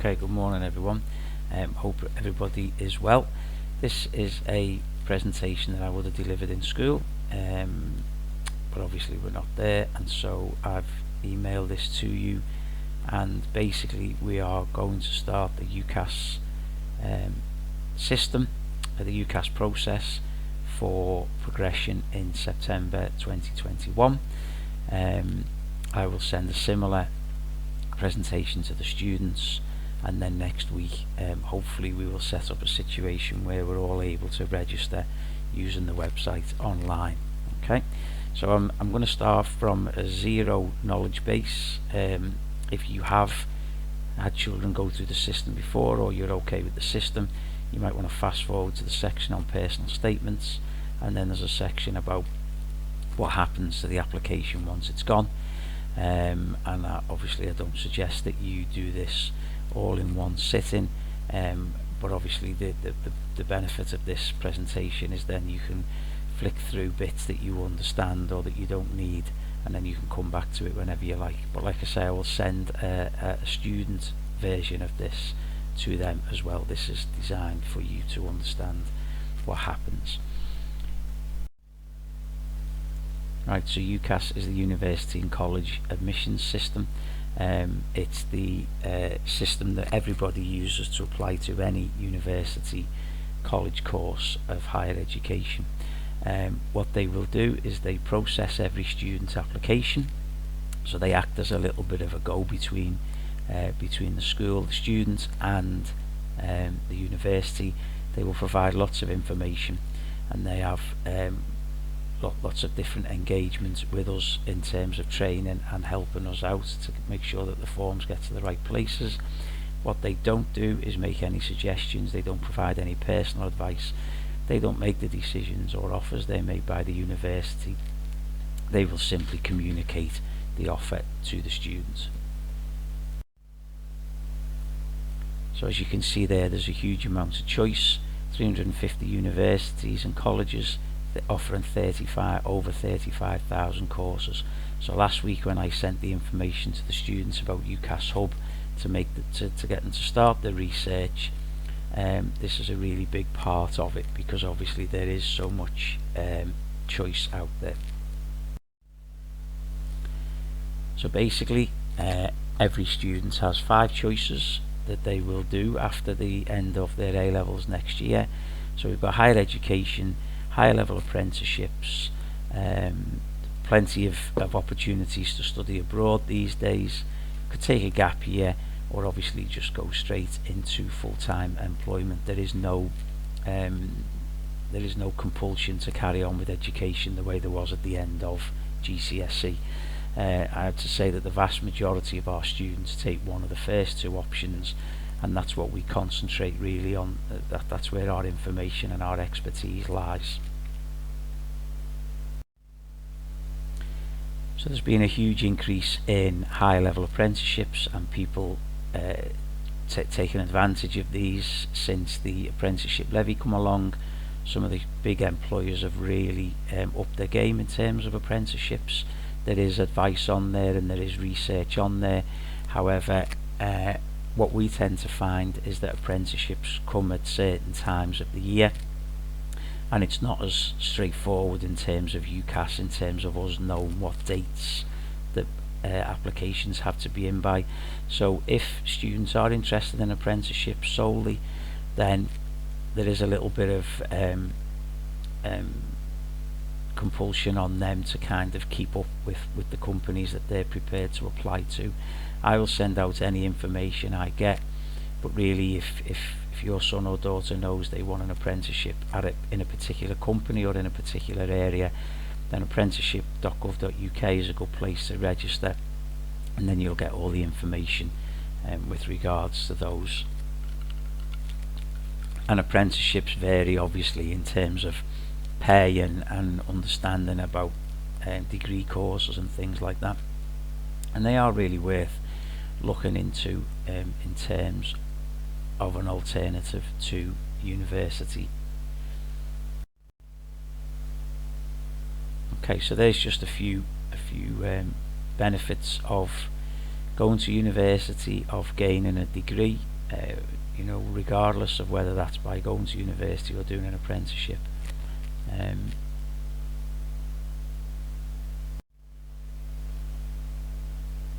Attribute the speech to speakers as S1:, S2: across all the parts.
S1: Okay, good morning everyone. Hope everybody is well. This is a presentation that I would have delivered in school, but obviously we're not there, and so I've emailed this to you. And basically we are going to start the UCAS system, the UCAS process for progression in September 2021. I will send a similar presentation to the students, and then next week hopefully we will set up a situation where we're all able to register using the website online. Okay, so I'm going to start from a zero knowledge base. If you have had children go through the system before, or you're okay with the system, you might want to fast forward to the section on personal statements, and then there's a section about what happens to the application once it's gone. And obviously I don't suggest that you do this all in one sitting, but obviously the benefit of this presentation is then you can flick through bits that you understand or that you don't need, and then you can come back to it whenever you like. But like I say, I will send a student version of this to them as well. This is designed for you to understand what happens. Right, so UCAS is the University and College Admissions System. It's the system that everybody uses to apply to any university college course of higher education. What they will do is they process every student's application, so they act as a little bit of a go-between between the school, the student, and the university. They will provide lots of information, and they have lots of different engagements with us in terms of training and helping us out to make sure that the forms get to the right places. What they don't do is make any suggestions. They don't provide any personal advice. They don't make the decisions or offers. They're made by the university. They will simply communicate the offer to the students. So as you can see there's a huge amount of choice. 350 universities and colleges offering over 35,000 courses. So last week when I sent the information to the students about UCAS Hub to get them to start the research, this is a really big part of it, because obviously there is so much choice out there. So basically every student has 5 choices that they will do after the end of their A-levels next year. So we've got higher education, higher level apprenticeships, plenty of opportunities to study abroad these days. Could take a gap year, or obviously just go straight into full-time employment. There is no compulsion to carry on with education the way there was at the end of GCSE. I have to say that the vast majority of our students take one of the first 2 options, and that's what we concentrate really on. That's where our information and our expertise lies. So there's been a huge increase in higher level apprenticeships, and people taking advantage of these since the apprenticeship levy come along. Some of the big employers have really upped their game in terms of apprenticeships. There is advice on there and there is research on there. However, what we tend to find is that apprenticeships come at certain times of the year, and it's not as straightforward in terms of UCAS, in terms of us knowing what dates that applications have to be in by. So if students are interested in apprenticeships solely, then there is a little bit of compulsion on them to kind of keep up with the companies that they're prepared to apply to. I will send out any information I get, but really if your son or daughter knows they want an apprenticeship in a particular company or in a particular area, then apprenticeship.gov.uk is a good place to register, and then you'll get all the information with regards to those. And apprenticeships vary obviously in terms of pay and understanding about degree courses and things like that, and they are really worth looking into in terms of an alternative to university. Okay, so there's just a few benefits of going to university, of gaining a degree. you know, regardless of whether that's by going to university or doing an apprenticeship.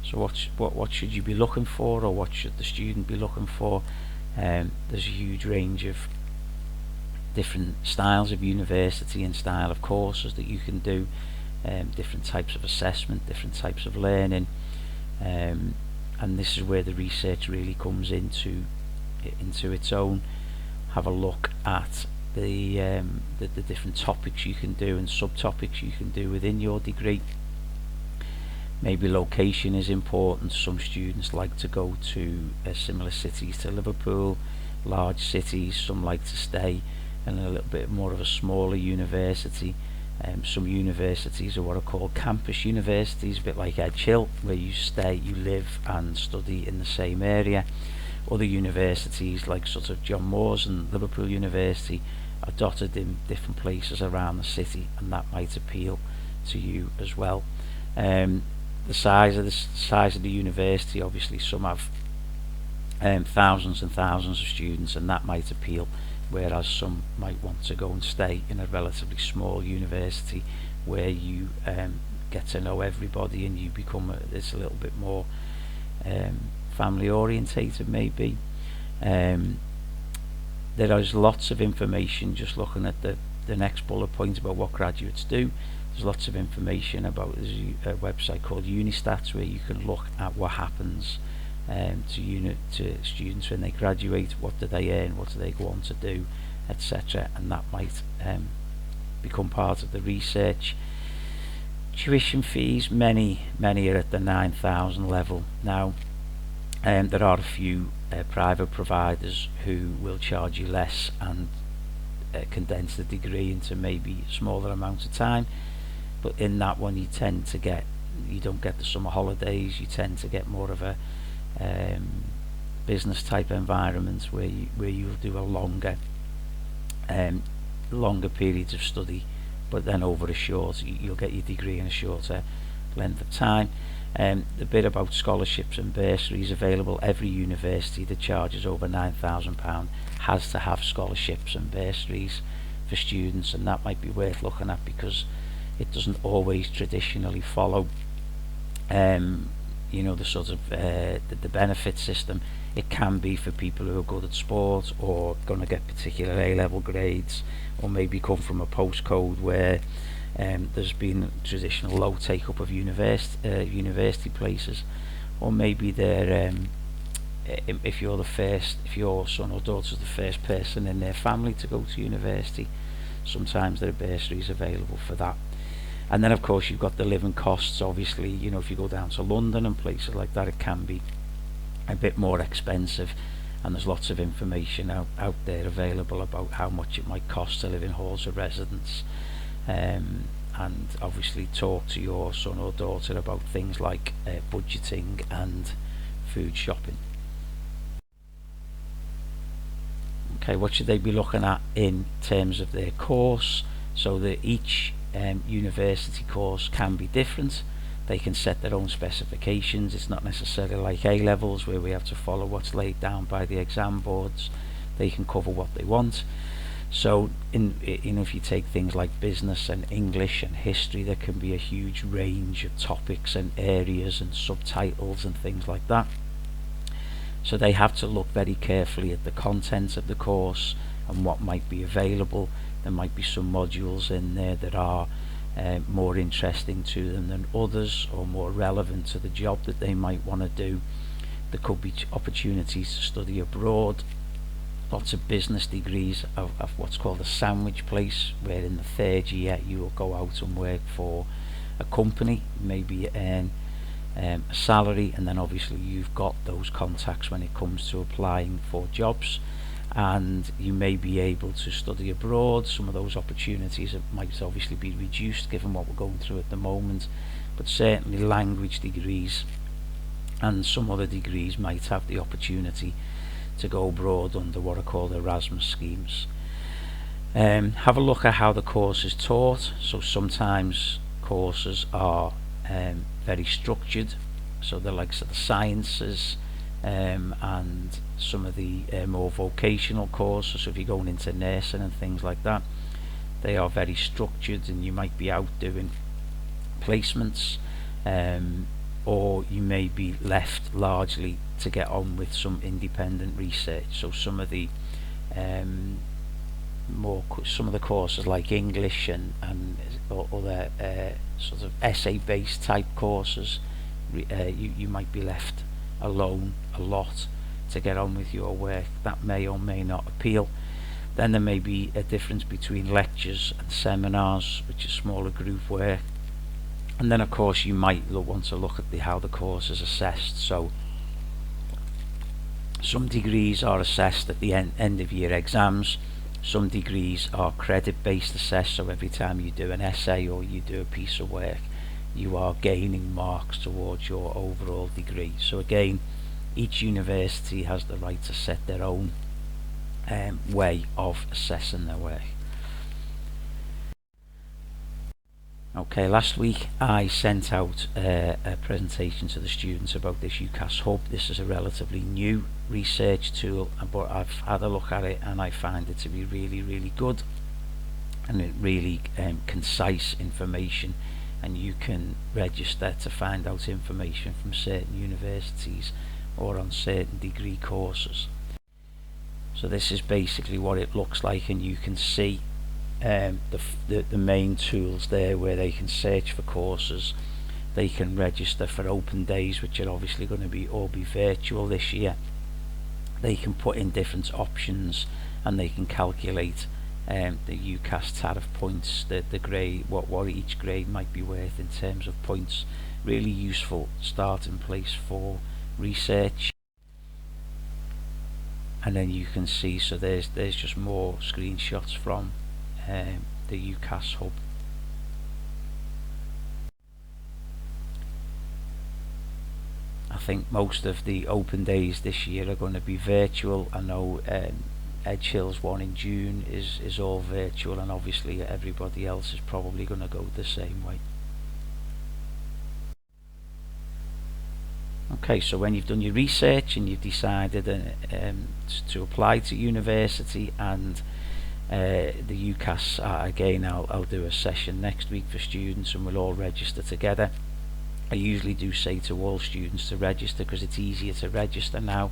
S1: So what should you be looking for, or what should the student be looking for? There's a huge range of different styles of university and style of courses that you can do, different types of assessment, different types of learning, and this is where the research really comes into its own. Have a look at the different topics you can do and subtopics you can do within your degree. Maybe location is important. Some students like to go to similar cities to Liverpool, large cities. Some like to stay in a little bit more of a smaller university. Some universities are what are called campus universities, a bit like Edge Hill, where you stay, you live and study in the same area. Other universities, like sort of John Moores and Liverpool University, are dotted in different places around the city, and that might appeal to you as well. The size of the university, obviously some have thousands and thousands of students, and that might appeal, whereas some might want to go and stay in a relatively small university where you get to know everybody and you become it's a little bit more family orientated maybe. There is lots of information, just looking at the next bullet point about what graduates do. There's lots of information about, there's a website called Unistats where you can look at what happens to students when they graduate, what do they earn, what do they go on to do, etc., and that might become part of the research. Tuition fees, many are at the 9,000 level now. There are a few private providers who will charge you less and condense the degree into maybe a smaller amount of time, but in that one you don't get the summer holidays. You tend to get more of a business type environment where you'll do a longer periods of study, but then over you'll get your degree in a shorter length of time. The bit about scholarships and bursaries available, every university that charges over £9,000 has to have scholarships and bursaries for students, and that might be worth looking at because it doesn't always traditionally follow the sort of the benefit system. It can be for people who are good at sport or going to get particular A-level grades, or maybe come from a postcode where there's been traditional low take-up of university places, or maybe they're if your son or daughter is the first person in their family to go to university, sometimes there are bursaries available for that. And then of course you've got the living costs. Obviously, if you go down to London and places like that, it can be a bit more expensive, and there's lots of information out there available about how much it might cost to live in halls of residence. And obviously talk to your son or daughter about things like budgeting and food shopping. Okay, what should they be looking at in terms of their course? So that each university course can be different. They can set their own specifications. It's not necessarily like A-levels where we have to follow what's laid down by the exam boards. They can cover what they want. So if you take things like business and English and history, there can be a huge range of topics and areas and subtitles and things like that. So they have to look very carefully at the content of the course and what might be available. There might be some modules in there that are more interesting to them than others, or more relevant to the job that they might want to do. There could be opportunities to study abroad. Lots of business degrees of what's called a sandwich place, where in the third year you will go out and work for a company, maybe earn a salary, and then obviously you've got those contacts when it comes to applying for jobs, and you may be able to study abroad. Some of those opportunities might obviously be reduced given what we're going through at the moment, but certainly language degrees and some other degrees might have the opportunity to go abroad under what are called Erasmus schemes. Have a look at how the course is taught. So sometimes courses are very structured, so the likes of the sciences, and some of the more vocational courses. So if you're going into nursing and things like that, they are very structured, and you might be out doing placements, or you may be left largely to get on with some independent research. So some of the courses like English and other sort of essay-based type courses, you might be left alone a lot to get on with your work. That may or may not appeal. Then there may be a difference between lectures and seminars, which is smaller group work. And then of course you might want to look at how the course is assessed. So some degrees are assessed at the end of year exams. Some degrees are credit based assessed, so every time you do an essay or you do a piece of work, you are gaining marks towards your overall degree. So again, each university has the right to set their own way of assessing their work. Okay, last week I sent out a presentation to the students about this UCAS Hub. This is a relatively new research tool, but I've had a look at it and I find it to be really good, and it really concise information, and you can register to find out information from certain universities or on certain degree courses. So this is basically what it looks like, and you can see the main tools there where they can search for courses. They can register for open days, which are obviously going to be all virtual this year. They can put in different options, and they can calculate the UCAS tariff points, the grade, what each grade might be worth in terms of points. Really useful starting place for research. And then you can see, so there's just more screenshots from the UCAS Hub. I think most of the open days this year are going to be virtual. I know Edge Hill's one in June is all virtual, and obviously everybody else is probably going to go the same way. Okay, so when you've done your research and you've decided to apply to university, and the UCAS, again I'll do a session next week for students and we'll all register together. I usually do say to all students to register, because it's easier to register now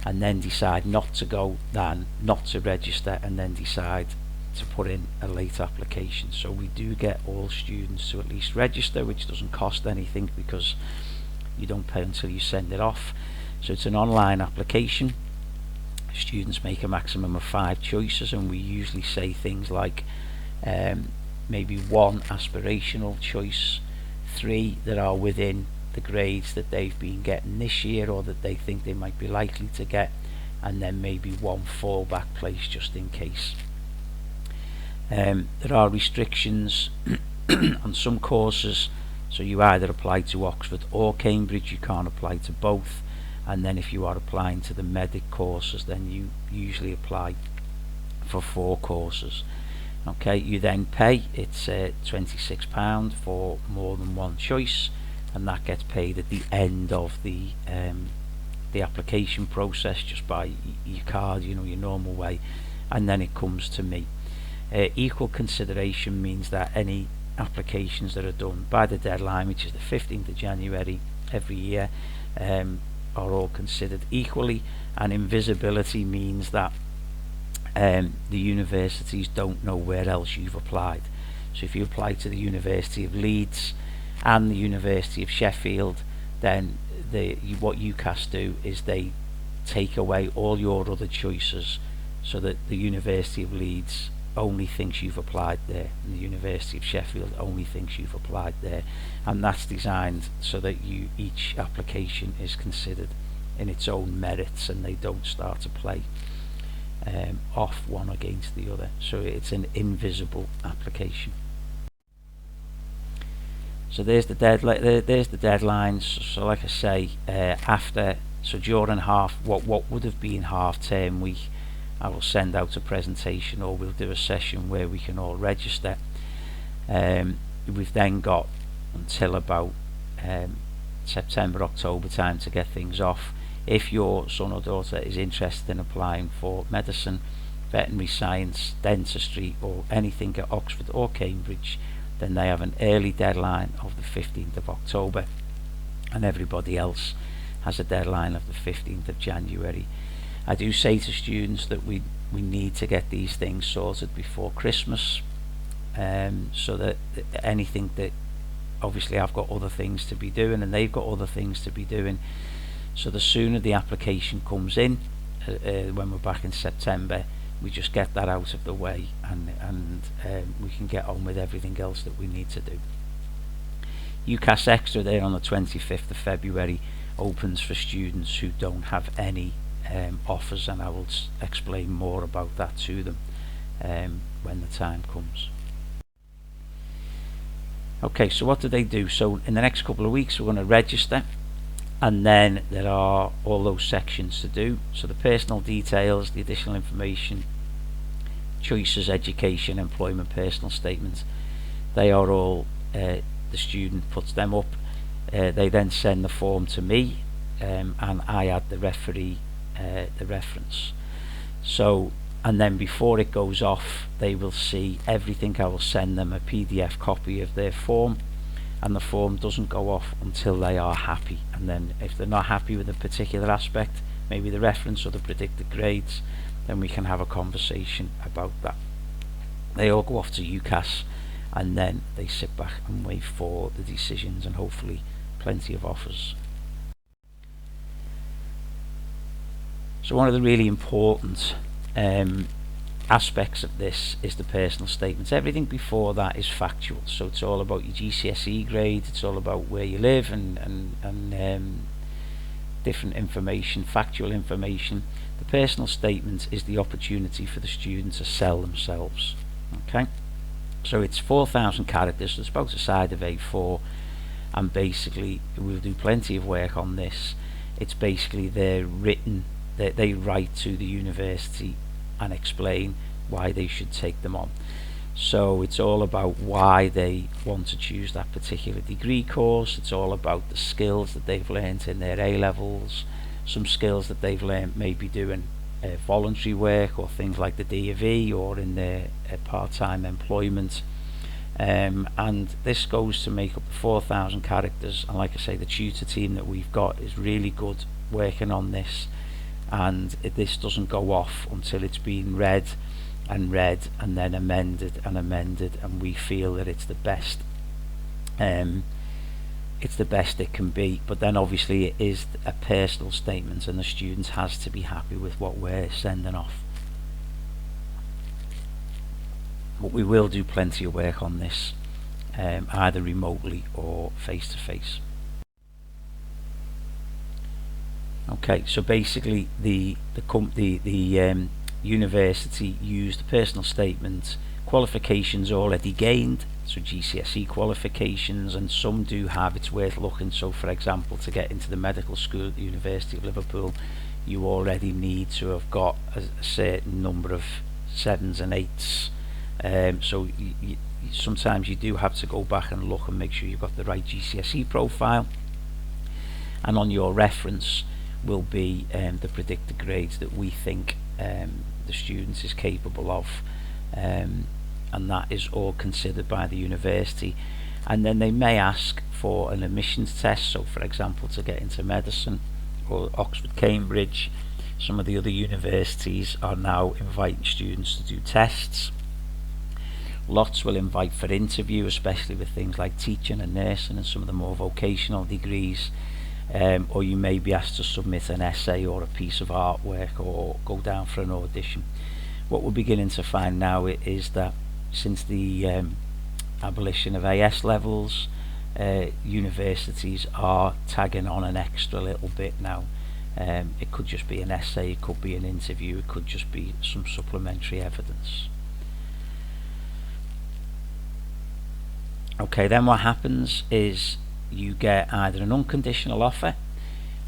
S1: and then decide not to go than not to register and then decide to put in a late application. So we do get all students to at least register, which doesn't cost anything because you don't pay until you send it off. So it's an online application. Students make a maximum of 5 choices, and we usually say things like maybe 1 aspirational choice, 3 that are within the grades that they've been getting this year or that they think they might be likely to get, and then maybe 1 fallback place just in case. There are restrictions on some courses, so you either apply to Oxford or Cambridge, you can't apply to both. And then if you are applying to the medic courses, then you usually apply for 4 courses. Okay, you then pay, it's £26 for more than 1 choice, and that gets paid at the end of the application process, just by your card, you know, your normal way, and then it comes to me. Equal consideration means that any applications that are done by the deadline, which is the 15th of January every year, are all considered equally. And invisibility means that the universities don't know where else you've applied. So if you apply to the University of Leeds and the University of Sheffield, then what UCAS do is they take away all your other choices, so that the University of Leeds only thinks you've applied there, and the University of Sheffield only thinks you've applied there. And that's designed so that each application is considered in its own merits, and they don't start to play off one against the other. So it's an invisible application. So there's the deadlines. So like I say, during what would have been half term week, I will send out a presentation, or we'll do a session where we can all register. We've then got until about September, October time to get things off. If your son or daughter is interested in applying for medicine, veterinary science, dentistry, or anything at Oxford or Cambridge, then they have an early deadline of the 15th of October, and everybody else has a deadline of the 15th of January. I do say to students that we need to get these things sorted before Christmas, so that anything that, obviously I've got other things to be doing and they've got other things to be doing, so the sooner the application comes in, when we're back in September, we just get that out of the way, and we can get on with everything else that we need to do. UCAS Extra there on the 25th of February opens for students who don't have any offers, and I will explain more about that to them when the time comes. Okay, so what do they do? So in the next couple of weeks we're going to register, and then there are all those sections to do. So the personal details, the additional information, choices, education, employment, personal statements, they are all, the student puts them up. They then send the form to me, and I add the referee, the reference. So, and then before it goes off, they will see everything. I will send them a PDF copy of their form, and the form doesn't go off until they are happy. And then if they're not happy with a particular aspect, maybe the reference or the predicted grades, then we can have a conversation about that. They all go off to UCAS, and then they sit back and wait for the decisions, and hopefully plenty of offers. So one of the really important aspects of this is the personal statements. Everything before that is factual, so it's all about your GCSE grade, it's all about where you live, and different information, factual information. The personal statement is the opportunity for the student to sell themselves. Okay, so it's 4,000 characters, so it's about the size of A4, and basically we'll do plenty of work on this. It's basically they're written, they write to the university and explain why they should take them on. So it's all about why they want to choose that particular degree course. It's all about the skills that they've learnt in their A-levels, some skills that they've learnt maybe doing voluntary work or things like the D&V or in their part-time employment, and this goes to make up 4,000 characters. And like I say, the tutor team that we've got is really good working on this, and this doesn't go off until it's been read and then amended, and we feel that it's the best it can be. But then obviously it is a personal statement, and the students has to be happy with what we're sending off. But we will do plenty of work on this, either remotely or face to face. Okay, so basically the university used the personal statement, qualifications already gained, so GCSE qualifications, and some do have, it's worth looking. So for example, to get into the medical school at the University of Liverpool, you already need to have got a certain number of 7s and 8s, so sometimes you do have to go back and look and make sure you've got the right GCSE profile, and on your reference will be the predicted grades that we think the student is capable of, and that is all considered by the university. And then they may ask for an admissions test, so for example to get into medicine or Oxford, Cambridge. Some of the other universities are now inviting students to do tests. Lots will invite for interview, especially with things like teaching and nursing and some of the more vocational degrees. Or you may be asked to submit an essay or a piece of artwork or go down for an audition. What we're beginning to find now is that since the abolition of AS levels, universities are tagging on an extra little bit now. It could just be an essay, it could be an interview, it could just be some supplementary evidence. Okay, then what happens is you get either an unconditional offer,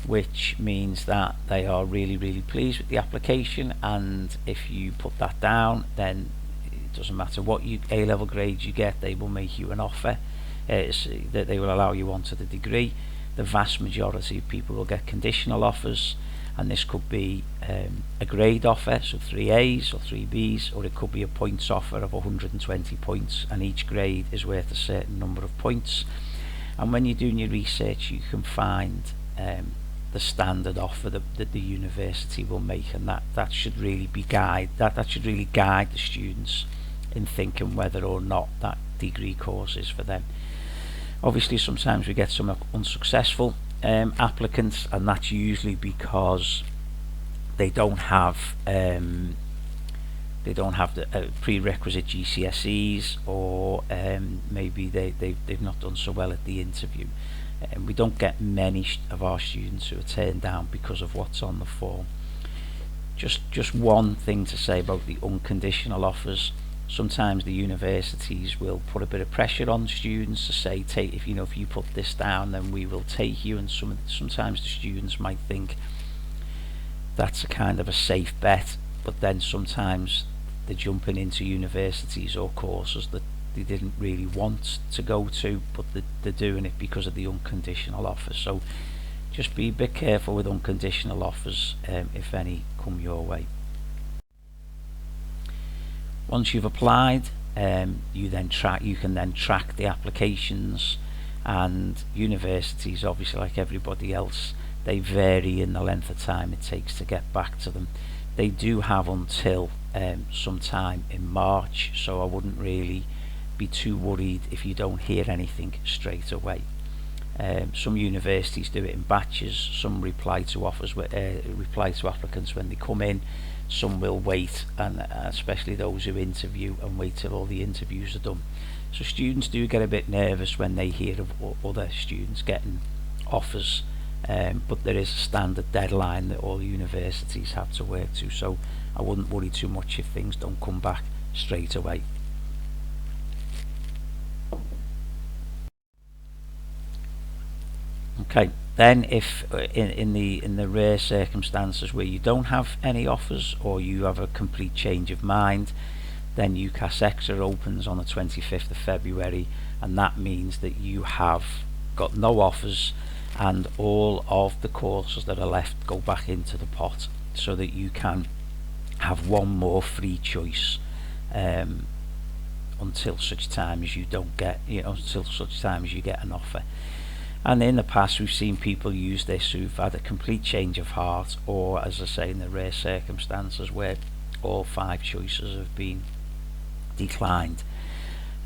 S1: which means that they are really pleased with the application, and if you put that down, then it doesn't matter what A-level grades you get, they will make you an offer, that they will allow you onto the degree. The vast majority of people will get conditional offers, and this could be a grade offer, so 3 A's or 3 B's, or it could be a points offer of 120 points, and each grade is worth a certain number of points. And when you're doing your research, you can find the standard offer that the university will make, and that should really be guide the students in thinking whether or not that degree course is for them. Obviously, sometimes we get some unsuccessful applicants, and that's usually because they don't have the prerequisite GCSEs, or maybe they've not done so well at the interview. And we don't get many of our students who are turned down because of what's on the form. Just one thing to say about the unconditional offers. Sometimes the universities will put a bit of pressure on students to say, if you put this down, then we will take you. And sometimes the students might think that's a kind of a safe bet, but then sometimes they're jumping into universities or courses that they didn't really want to go to, but they're doing it because of the unconditional offers. So just be a bit careful with unconditional offers, if any come your way. Once you've applied, you can then track the applications, and universities, obviously like everybody else, they vary in the length of time it takes to get back to them. They do have until sometime in March, so I wouldn't really be too worried if you don't hear anything straight away. Some universities do it in batches. Some reply to applicants when they come in. Some will wait, and especially those who interview, and wait till all the interviews are done. So students do get a bit nervous when they hear of other students getting offers, but there is a standard deadline that all universities have to work to, so I wouldn't worry too much if things don't come back straight away. Okay, then if in the rare circumstances where you don't have any offers, or you have a complete change of mind, then UCAS Extra opens on the 25th of February, and that means that you have got no offers, and all of the courses that are left go back into the pot, so that you can have one more free choice until such time as you don't get, until such time as you get an offer. And in the past, we've seen people use this who've had a complete change of heart, or, as I say, in the rare circumstances where all 5 choices have been declined.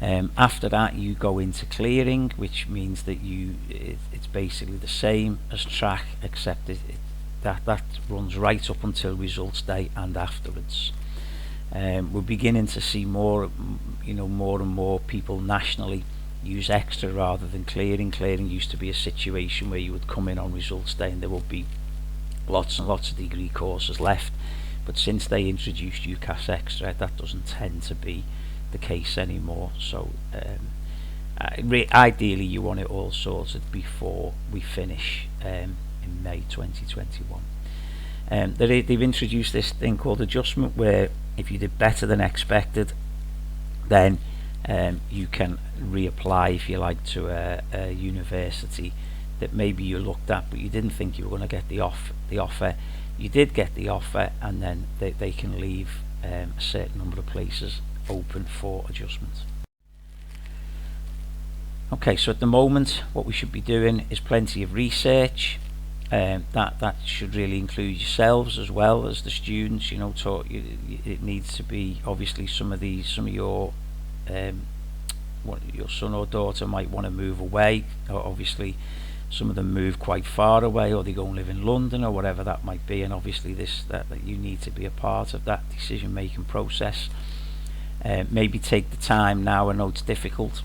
S1: After that, you go into clearing, which means that it's basically the same as track, except that runs right up until results day and afterwards. We're beginning to see more and more people nationally use Extra rather than clearing. Clearing used to be a situation where you would come in on results day and there would be lots and lots of degree courses left, but since they introduced UCAS Extra, that doesn't tend to be the case anymore. So ideally you want it all sorted before we finish in May 2021. They've introduced this thing called adjustment, where if you did better than expected, then you can reapply, if you like, to a university that maybe you looked at but you didn't think you were going to get the offer. You did get the offer, and then they can leave a certain number of places open for adjustment. Okay, so at the moment what we should be doing is plenty of research. That should really include yourselves as well as the students. It needs to be, obviously, some of your your son or daughter might want to move away, or obviously some of them move quite far away, or they go and live in London, or whatever that might be, and obviously that you need to be a part of that decision making process. Maybe take the time now. I know it's difficult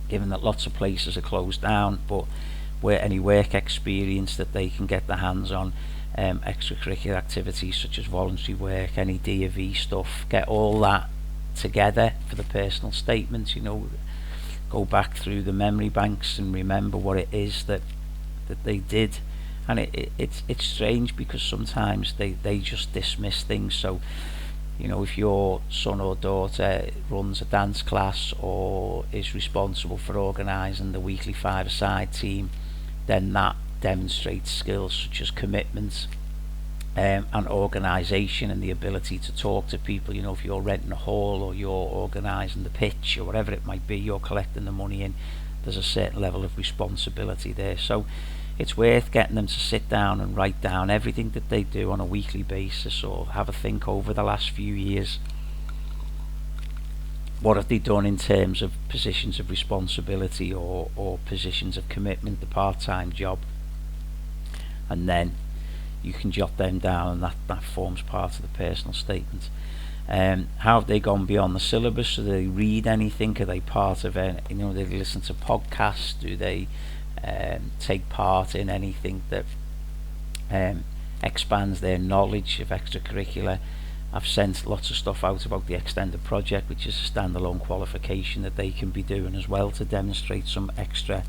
S1: given that lots of places are closed down, but where any work experience that they can get their hands on, extracurricular activities such as voluntary work, any D&V stuff, get all that together for the personal statements. Go back through the memory banks and remember what it is that they did. And it's strange because sometimes they just dismiss things. So if your son or daughter runs a dance class or is responsible for organising the weekly 5-a-side team, then that demonstrates skills such as commitment, and organisation and the ability to talk to people. You know, if you're renting a hall or you're organising the pitch or whatever it might be, you're collecting the money in, there's a certain level of responsibility there. So it's worth getting them to sit down and write down everything that they do on a weekly basis, or have a think over the last few years. What have they done in terms of positions of responsibility or positions of commitment, the part-time job? And then you can jot them down, and that forms part of the personal statement. How have they gone beyond the syllabus? Do they read anything? Are they part of it? You know, do they listen to podcasts? Do they take part in anything that expands their knowledge of extracurricular? I've sent lots of stuff out about the extended project, which is a standalone qualification that they can be doing as well to demonstrate some extra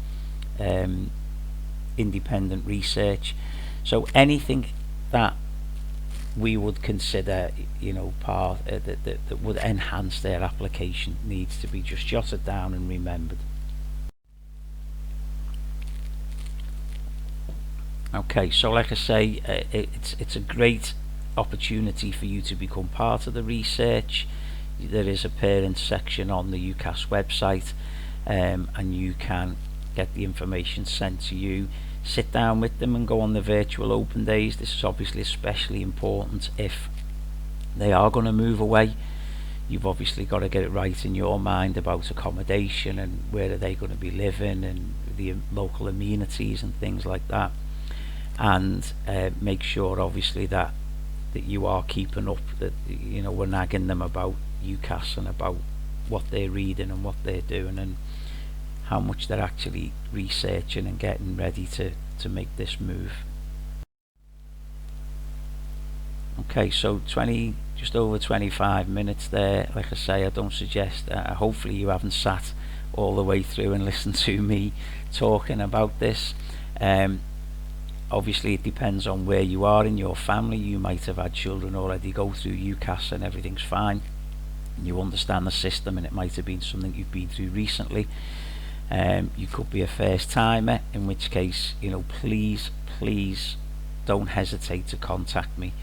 S1: independent research. So anything that we would consider, you know, part that would enhance their application needs to be just jotted down and remembered. Okay, so like I say, it's a great opportunity for you to become part of the research. There is a parent section on the UCAS website, and you can get the information sent to you. Sit down with them and go on the virtual open days. This is obviously especially important if they are going to move away. You've obviously got to get it right in your mind about accommodation and where are they going to be living and the local amenities and things like that. And make sure obviously that you are keeping up, that you know we're nagging them about UCAS and about what they're reading and what they're doing and how much they're actually researching and getting ready to make this move. Okay, so just over 25 minutes there. Like I say, I don't suggest, hopefully you haven't sat all the way through and listened to me talking about this. Obviously it depends on where you are in your family. You might have had children already go through UCAS and everything's fine. You understand the system and it might have been something you've been through recently. You could be a first timer, in which case, you know, please don't hesitate to contact me.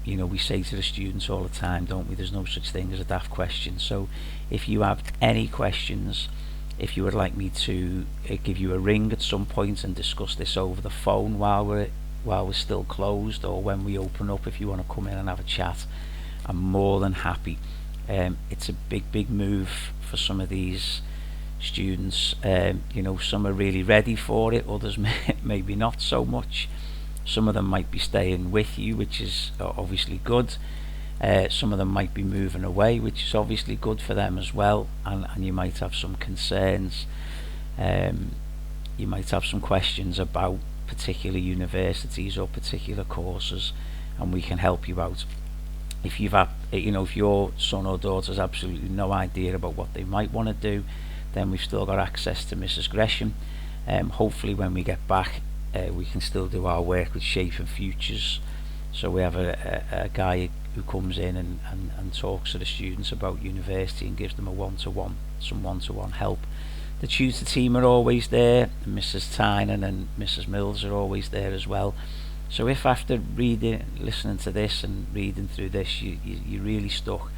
S1: You know, we say to the students all the time, don't we, there's no such thing as a daft question. So if you have any questions, if you would like me to give you a ring at some point and discuss this over the phone while we're still closed, or when we open up, if you want to come in and have a chat, I'm more than happy. It's a big move for some of these students. You know, some are really ready for it, others maybe not so much. Some of them might be staying with you, which is obviously good. Some of them might be moving away, which is obviously good for them as well, and you might have some concerns. You might have some questions about particular universities or particular courses, and we can help you out. If you've had, you know, if your son or daughter has absolutely no idea about what they might want to do, then we've still got access to Mrs. Gresham. Hopefully when we get back, we can still do our work with Shaping Futures. So we have a guy who comes in and talks to the students about university and gives them some one-to-one help. The tutor team are always there, and Mrs. Tynan and Mrs. Mills are always there as well. So if after listening to this and reading through this, you're really stuck,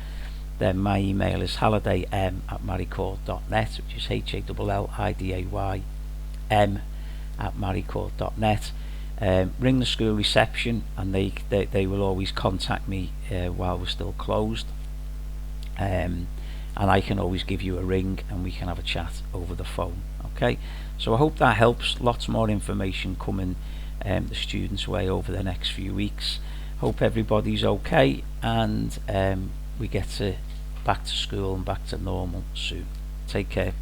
S1: then my email is hallidaym@maricourt.net, which is HALLIDAYM@maricourt.net. Ring the school reception, and they will always contact me while we're still closed, and I can always give you a ring and we can have a chat over the phone. Okay, so I hope that helps. Lots more information coming the students' way over the next few weeks. Hope everybody's okay, and we get back to school and back to normal soon. Take care.